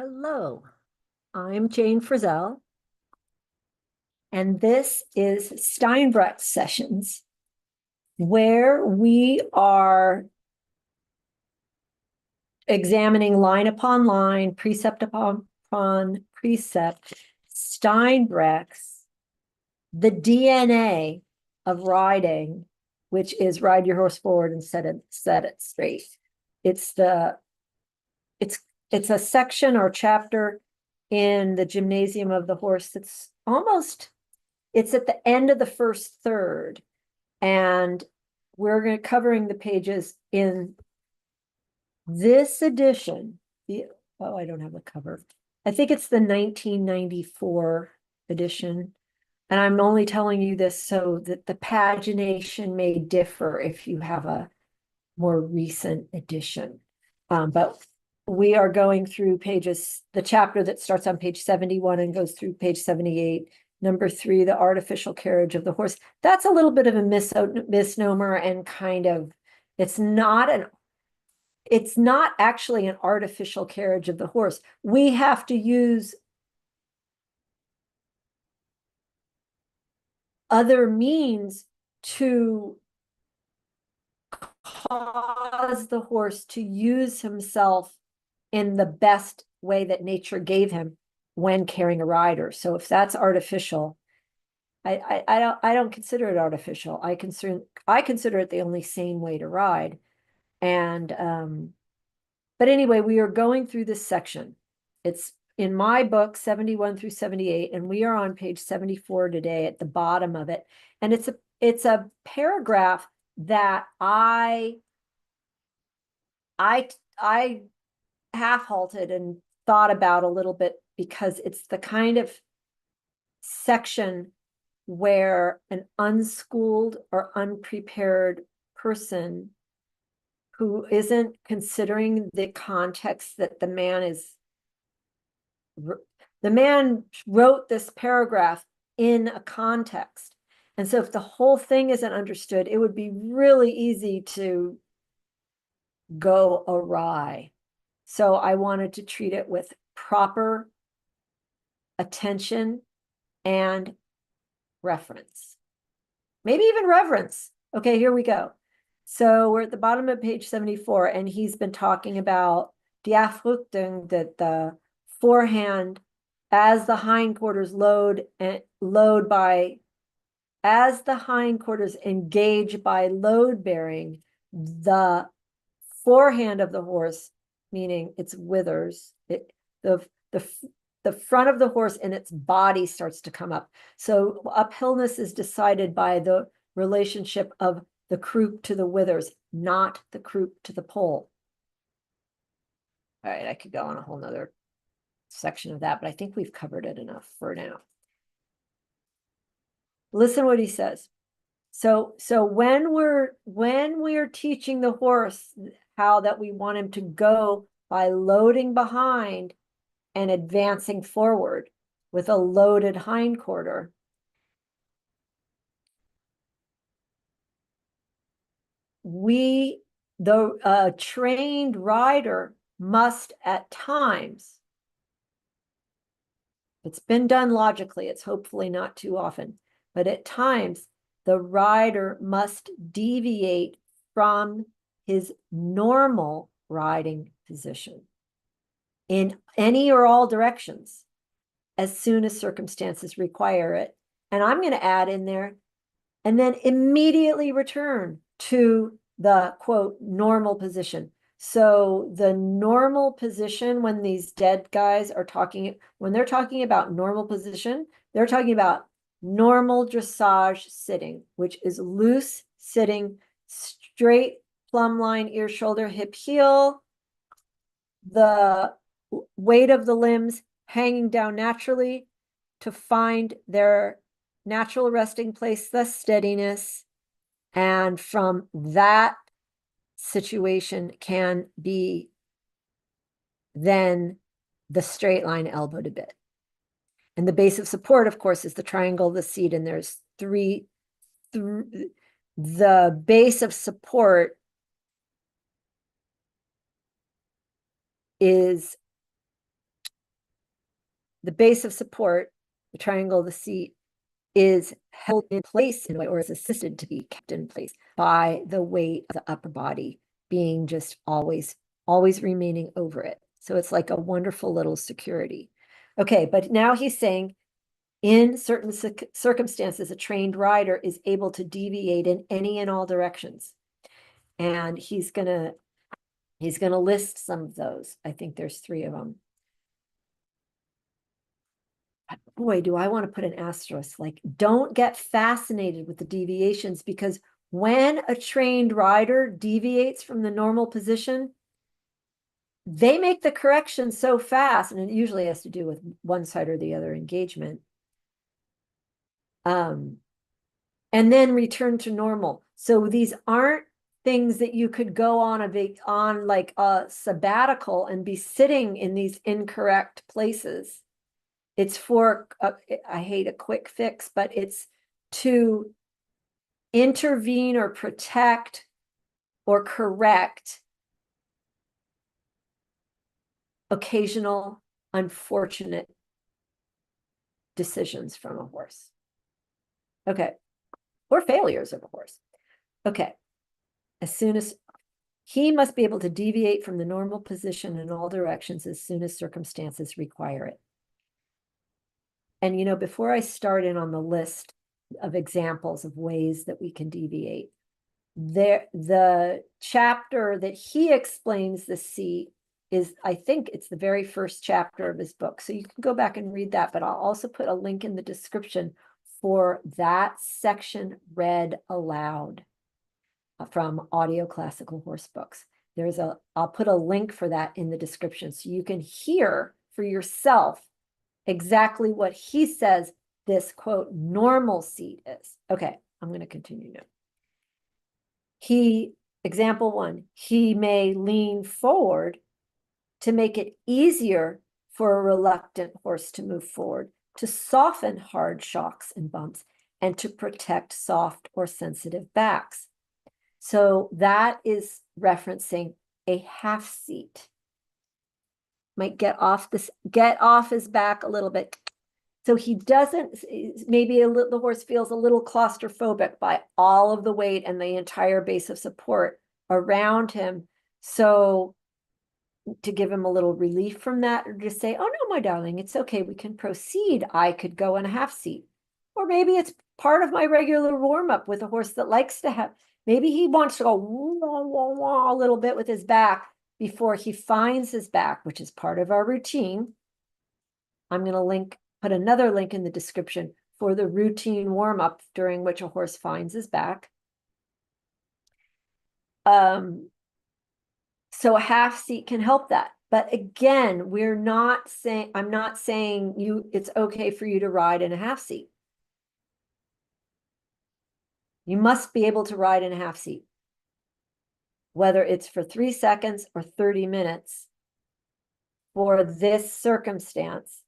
Hello, I'm Jane Frizzell, and this is Steinbrecht Sessions, where we are examining line upon line, precept upon precept, Steinbrecht's The DNA of Riding, which is ride your horse forward and set it straight. It's it's a section or chapter in the Gymnasium of the Horse. It's at the end of the first third, and we're covering the pages in this edition. I don't have the cover. I think it's the 1994 edition. And I'm only telling you this so that the pagination may differ if you have a more recent edition. But we are going through the chapter that starts on page 71 and goes through page 78. Number 3, the artificial carriage of the horse. That's a little bit of a misnomer and kind of, it's not actually an artificial carriage of the horse. We have to use other means to cause the horse to use himself in the best way that nature gave him when carrying a rider. So if that's artificial, I don't consider it artificial. I consider it the only sane way to ride. And but anyway, we are going through this section. It's in my book 71 through 78, and we are on page 74 today at the bottom of it. And it's a paragraph that I half halted and thought about a little bit, because it's the kind of section where an unschooled or unprepared person who isn't considering the context that the man wrote this paragraph in a context. And so if the whole thing isn't understood, it would be really easy to go awry. So I wanted to treat it with proper attention and reference. Maybe even reverence. Okay, here we go. So we're at the bottom of page 74, and he's been talking about die Aufrichtung, that the forehand, as the hindquarters as the hindquarters engage by load bearing, the forehand of the horse, meaning its withers, the front of the horse and its body starts to come up. So uphillness is decided by the relationship of the croup to the withers, not the croup to the pole. All right, I could go on a whole nother section of that, but I think we've covered it enough for now. Listen what he says. So when we're teaching the horse how that we want him to go by loading behind and advancing forward with a loaded hindquarter, the trained rider must at times, it's been done logically, it's hopefully not too often, but at times the rider must deviate from his normal riding position in any or all directions as soon as circumstances require it. And I'm going to add in there, and then immediately return to the quote normal position. So the normal position, when these dead guys are when they're talking about normal position, they're talking about normal dressage sitting, which is loose sitting, straight plumb line, ear, shoulder, hip, heel, the weight of the limbs hanging down naturally to find their natural resting place, thus steadiness. And from that situation can be then the straight line elbow to bit. And the base of support, of course, is the triangle of the seat. And there's the base of support is the base of support, the triangle of the seat, is held in place in a way, or is assisted to be kept in place by the weight of the upper body being just always remaining over it. So it's like a wonderful little security. Okay, but now he's saying in certain circumstances, a trained rider is able to deviate in any and all directions. And he's gonna list some of those. I think there's 3 of them. Boy, do I want to put an asterisk, like, don't get fascinated with the deviations, because when a trained rider deviates from the normal position, they make the correction so fast, and it usually has to do with one side or the other engagement. And then return to normal. So these aren't things that you could go on like a sabbatical and be sitting in these incorrect places. It's for, I hate a quick fix, but it's to intervene or protect or correct occasional unfortunate decisions from a horse. Okay. Or failures of a horse. Okay. As soon as he must be able to deviate from the normal position in all directions as soon as circumstances require it. And, you know, before I start in on the list of examples of ways that we can deviate, the chapter that he explains the seat is, I think it's the very first chapter of his book. So you can go back and read that, but I'll also put a link in the description for that section read aloud from Audio Classical Horse Books. I'll put a link for that in the description so you can hear for yourself exactly what he says this, quote, normal seat is. Okay, I'm going to continue now. Example 1, he may lean forward to make it easier for a reluctant horse to move forward, to soften hard shocks and bumps, and to protect soft or sensitive backs. So that is referencing a half seat. Might get off his back a little bit. So he doesn't, maybe the horse feels a little claustrophobic by all of the weight and the entire base of support around him. So to give him a little relief from that, or just say, oh no, my darling, it's okay, we can proceed. I could go in a half seat. Or maybe it's part of my regular warm-up with a horse that likes to have, maybe he wants to go wah, wah, wah, a little bit with his back before he finds his back, which is part of our routine. I'm going to put another link in the description for the routine warm-up during which a horse finds his back. So a half seat can help that. But again, I'm not saying it's okay for you to ride in a half seat. You must be able to ride in a half seat, whether it's for 3 seconds or 30 minutes. For this circumstance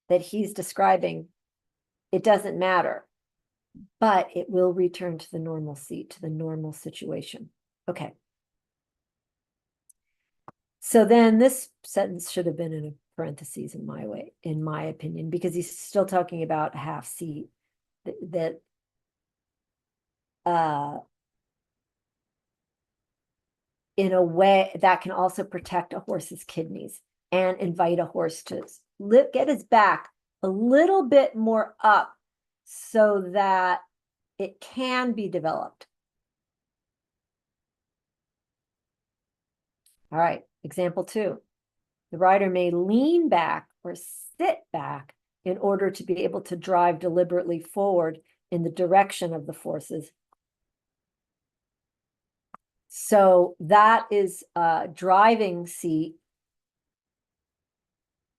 that he's describing, it doesn't matter, but it will return to the normal seat, to the normal situation. Okay. So then this sentence should have been in a parentheses in my opinion, because he's still talking about a half seat that in a way that can also protect a horse's kidneys and invite a horse to get his back a little bit more up so that it can be developed. All right, example 2. The rider may lean back or sit back in order to be able to drive deliberately forward in the direction of the forces. So that is a driving seat,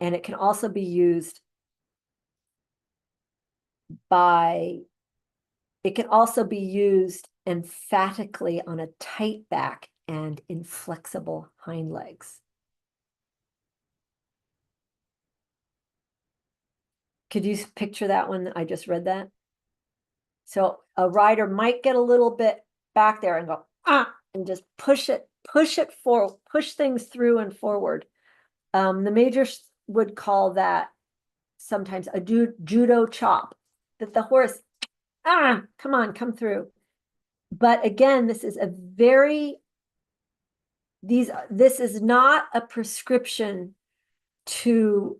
and it can also be used emphatically on a tight back and inflexible hind legs. Could you picture that one? I just read that. So a rider might get a little bit back there and go, and just push it forward, push things through and forward. The majors would call that sometimes a judo chop that the horse, come on, come through. But again, this is this is not a prescription to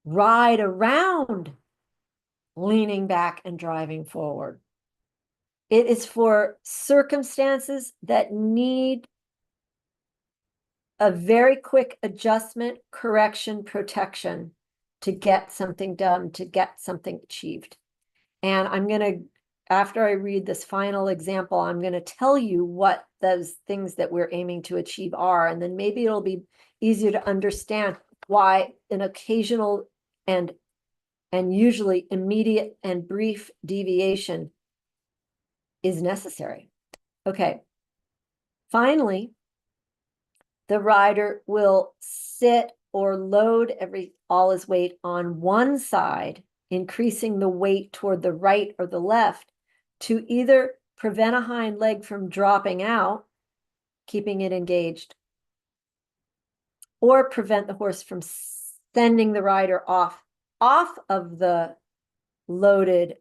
ride around leaning back and driving forward. It is for circumstances that need a very quick adjustment, correction, protection to get something done, to get something achieved. And I'm going to, after I read this final example, I'm going to tell you what those things that we're aiming to achieve are, and then maybe it'll be easier to understand why an occasional and usually immediate and brief deviation is necessary. Okay. Finally, the rider will sit or load all his weight on one side, increasing the weight toward the right or the left to either prevent a hind leg from dropping out, keeping it engaged, or prevent the horse from sending the rider off of the loaded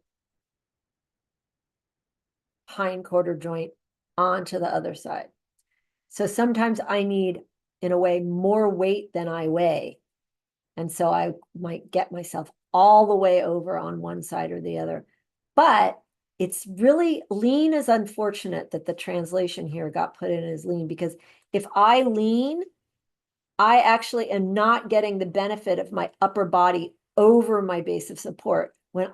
hindquarter joint onto the other side. So sometimes I need, in a way, more weight than I weigh. And so I might get myself all the way over on one side or the other. But it's really, lean is unfortunate that the translation here got put in as lean, because if I lean, I actually am not getting the benefit of my upper body over my base of support. I'm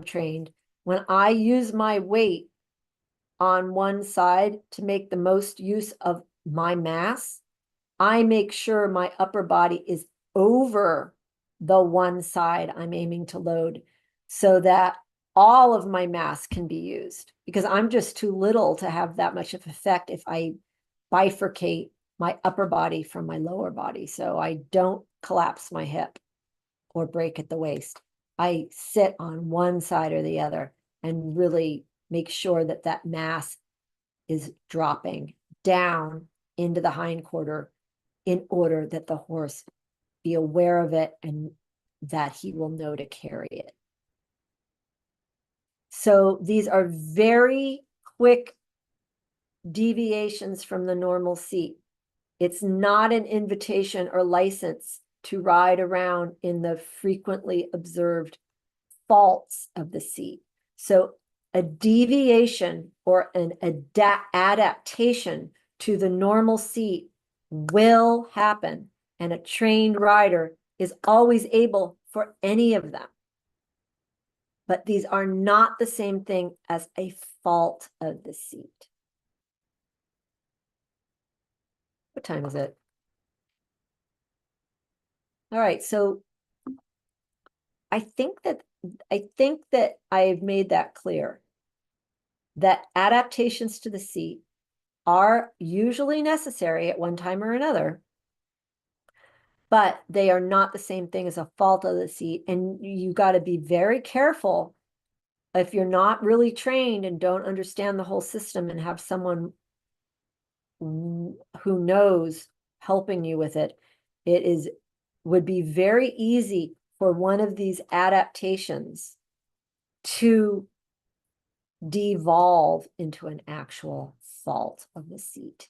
trained, when I use my weight on one side to make the most use of my mass, I make sure my upper body is over the one side I'm aiming to load so that all of my mass can be used, because I'm just too little to have that much of effect if I bifurcate my upper body from my lower body. So I don't collapse my hip or break at the waist. I sit on one side or the other and really make sure that that mass is dropping down into the hindquarter in order that the horse be aware of it and that he will know to carry it. So these are very quick deviations from the normal seat. It's not an invitation or license to ride around in the frequently observed faults of the seat. So a deviation or an adaptation to the normal seat will happen, and a trained rider is always able for any of them. But these are not the same thing as a fault of the seat. What time is it? All right, so I think that I've made that clear, that adaptations to the seat are usually necessary at one time or another, but they are not the same thing as a fault of the seat. And you got to be very careful if you're not really trained and don't understand the whole system and have someone who knows helping you with it. Would be very easy for one of these adaptations to devolve into an actual fault of the seat.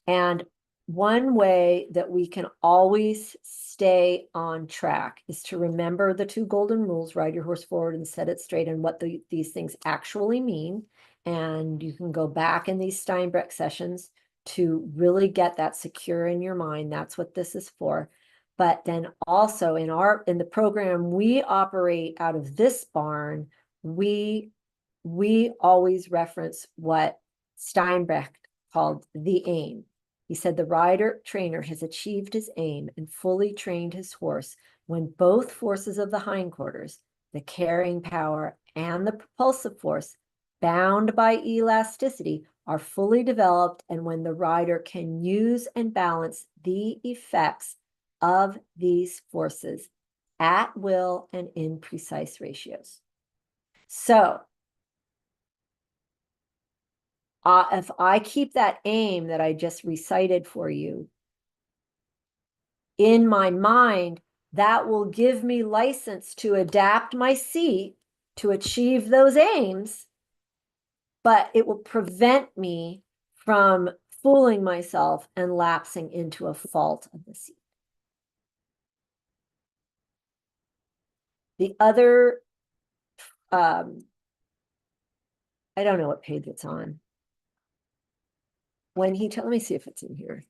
And one way that we can always stay on track is to remember the two golden rules: ride your horse forward and set it straight, and what these things actually mean. And you can go back in these Steinbrecht sessions to really get that secure in your mind. That's what this is for. But then also in the program we operate out of this barn, we always reference what Steinbrecht called the aim. He said the rider trainer has achieved his aim and fully trained his horse when both forces of the hindquarters, the carrying power and the propulsive force, bound by elasticity, are fully developed, and when the rider can use and balance the effects of these forces at will and in precise ratios. So if I keep that aim that I just recited for you in my mind, that will give me license to adapt my seat to achieve those aims, but it will prevent me from fooling myself and lapsing into a fault of the seat. The other, I don't know what page it's on. When let me see if it's in here.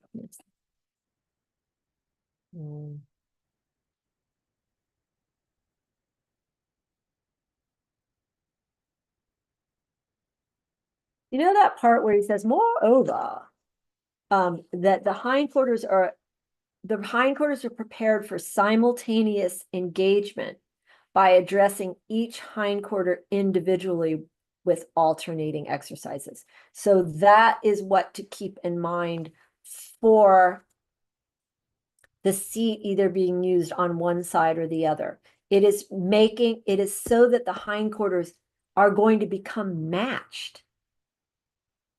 You know that part where he says, moreover, that the hindquarters are prepared for simultaneous engagement by addressing each hindquarter individually with alternating exercises. So that is what to keep in mind for the seat either being used on one side or the other. It is so that the hindquarters are going to become matched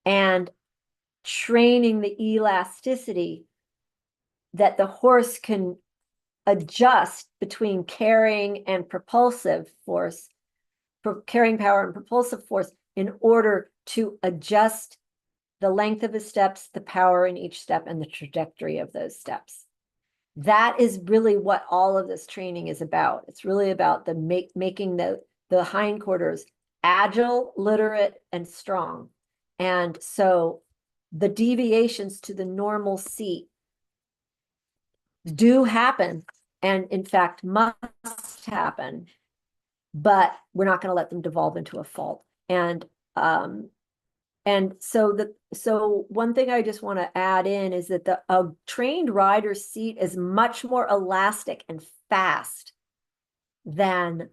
and training the elasticity that the horse can adjust between carrying and propulsive force, carrying power and propulsive force, in order to adjust the length of his steps, the power in each step, and the trajectory of those steps. That is really what all of this training is about. It's really about making the hindquarters agile, literate, and strong. And so the deviations to the normal seat do happen, and in fact must happen, but we're not going to let them devolve into a fault. And so one thing I just want to add in is that a trained rider's seat is much more elastic and fast than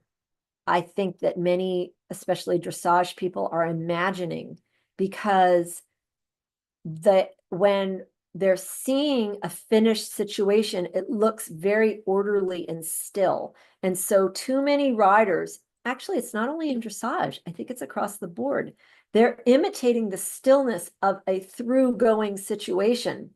I think that many, especially dressage people, are imagining, because when they're seeing a finished situation, it looks very orderly and still. And so too many riders, actually, it's not only in dressage, I think it's across the board, they're imitating the stillness of a through-going situation.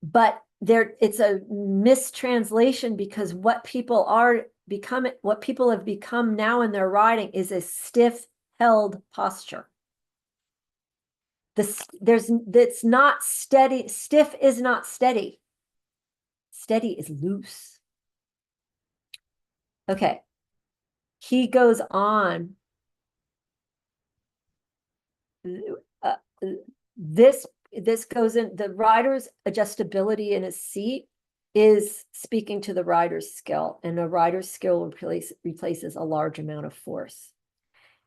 But it's a mistranslation, because what people have become now in their riding is a stiff-held posture. That's not steady. Stiff is not steady. Steady is loose. Okay. He goes on. This goes in, the rider's adjustability in his seat is speaking to the rider's skill, and a rider's skill replaces a large amount of force.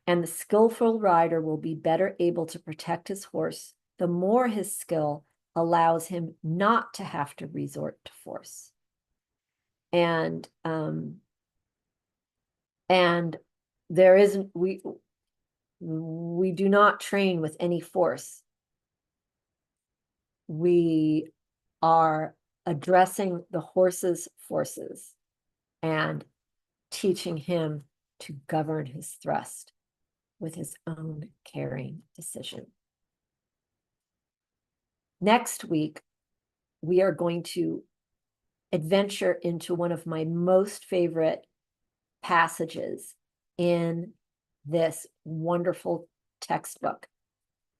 And the skillful rider will be better able to protect his horse the more his skill allows him not to have to resort to force. And there isn't, we do not train with any force. We are addressing the horse's forces and teaching him to govern his thrust with his own carrying decision. Next week, we are going to adventure into one of my most favorite passages in this wonderful textbook,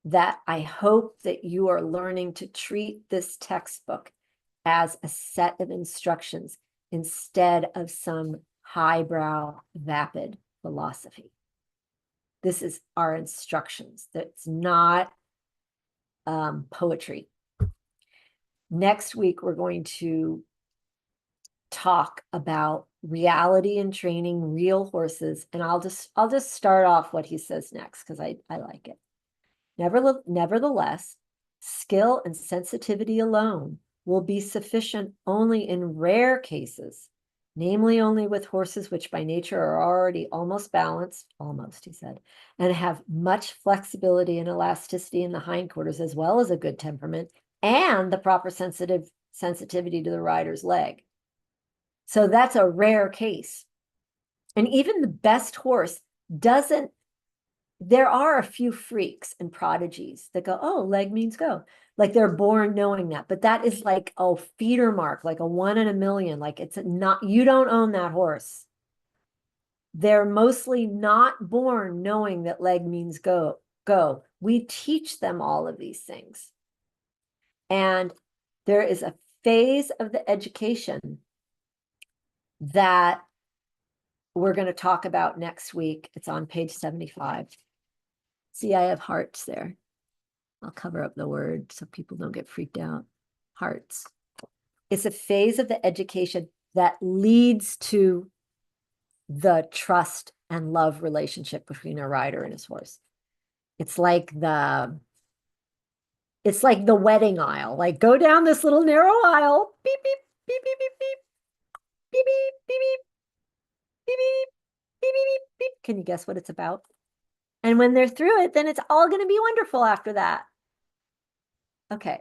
that I hope that you are learning to treat this textbook as a set of instructions instead of some highbrow, vapid philosophy. This is our instructions. That's not poetry. Next week, we're going to talk about reality in training real horses, and I'll just start off what he says next, because I like it. Nevertheless, skill and sensitivity alone will be sufficient only in rare cases, namely only with horses which by nature are already almost balanced, he said, and have much flexibility and elasticity in the hindquarters, as well as a good temperament and the proper sensitivity to the rider's leg. So that's a rare case. And even the best horse doesn't there are a few freaks and prodigies that go, oh, leg means go. Like they're born knowing that, but that is like a feeder mark, like a 1 in a million. Like it's not, you don't own that horse. They're mostly not born knowing that leg means go. We teach them all of these things. And there is a phase of the education that we're going to talk about next week. It's on page 75. See, I have hearts there. I'll cover up the word so people don't get freaked out. Hearts. It's a phase of the education that leads to the trust and love relationship between a rider and his horse. It's like the wedding aisle. Like go down this little narrow aisle. Beep, beep, beep, beep, beep, beep. Beep, beep, beep, beep. Beep, beep, beep, beep, beep, beep. Can you guess what it's about? And when they're through it, then it's all going to be wonderful after that. Okay.